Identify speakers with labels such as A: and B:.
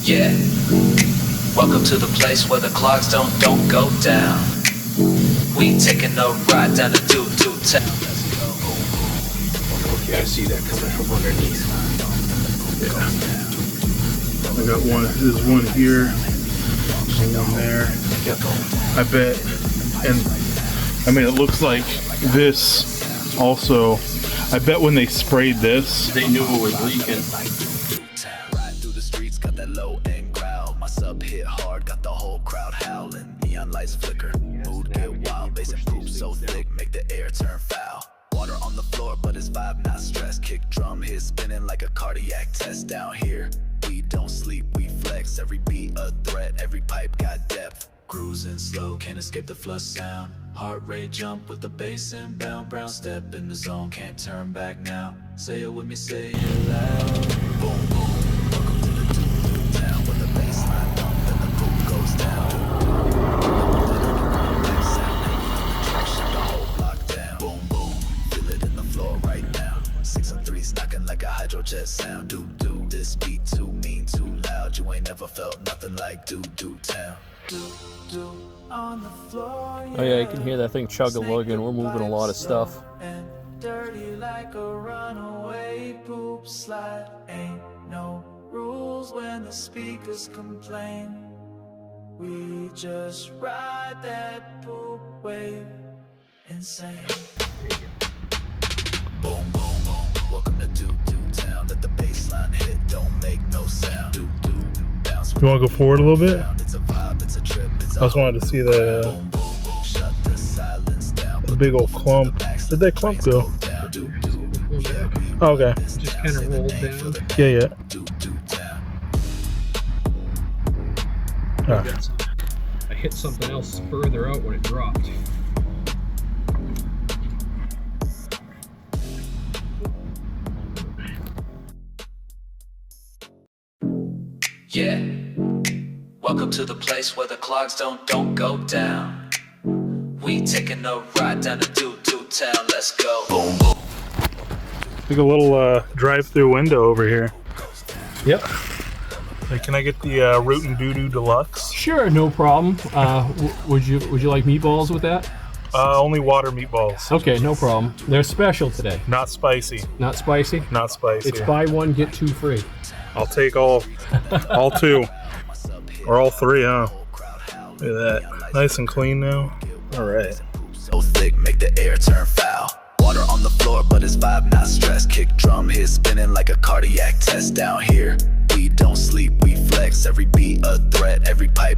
A: Yeah. Welcome to the place where the clocks don't go down. We taking a ride down the doo-doo town. Let's go.
B: Okay, I see that coming from underneath.
C: Yeah. I got one. There's one here. And one there. I bet. And I mean, it looks like this also. I bet when they sprayed this,
B: They knew it was leaking.
A: Ride through the streets, got that low end growl. My sub hit hard, got the whole crowd howling. Neon lights flicker, mood get wild. Bass and poop so thick, make the air turn foul. Water on the floor, but his vibe not stressed. Kick drum hit spinning like a cardiac test down here. We don't sleep, we flex. Every beat a threat, every pipe got depth. Cruising slow, can't escape the flush sound. Heart rate jump with the bass inbound. Brown step in the zone, can't turn back now. Say it with me, say it loud. Boom, boom, welcome to the doo-doo town. Where the bass line dump and the poop goes down. Back sound, the track shut the whole block down. Boom, boom, feel it in the floor right now. 6 and 3's knocking like a hydrojet sound. Doo-doo, this beat too mean, too loud. You ain't never felt nothing like doo-doo town.
D: Oh yeah, you can hear that thing chug-a-lugging. We're moving a lot of stuff.
A: And dirty like a runaway poop slide. Ain't no rules when the speakers complain. We just ride that poop wave insane. Boom, boom, boom. Welcome to doo-doo town. Let the bassline hit, don't make no sound. Doo-doo, bounce.
C: you want to go forward a little bit?
A: It's a vibe, it's a trip, it's
C: I just wanted to see the
A: boom, boom, boom. Shut the silence down.
C: big old clump. Where'd that clump go? Oh, okay.
B: Just kind of rolled down.
C: Yeah. Ah.
B: I hit something else further out when it dropped.
A: Yeah. Welcome to the place where the clocks don't go down. We taking a ride down the doo-doo town. Let's go. Boom, boom.
C: Like a little drive-through window over here.
D: Yep.
C: Hey, can I get the Rootin' Doo-Doo Deluxe?
D: Sure, no problem. Would you like meatballs with that?
C: Only water meatballs.
D: Okay, no problem. They're special today.
C: Not spicy.
D: Not spicy.
C: Not spicy.
D: It's buy one get two free.
C: I'll take all two. Or all three, huh? Look at that. Nice and clean now. All right.
A: So thick, make the air turn foul. Water on the floor, but his vibe not stressed. Kick drum hit spinning like a cardiac test down here. We don't sleep, we flex. Every beat a threat, every pipe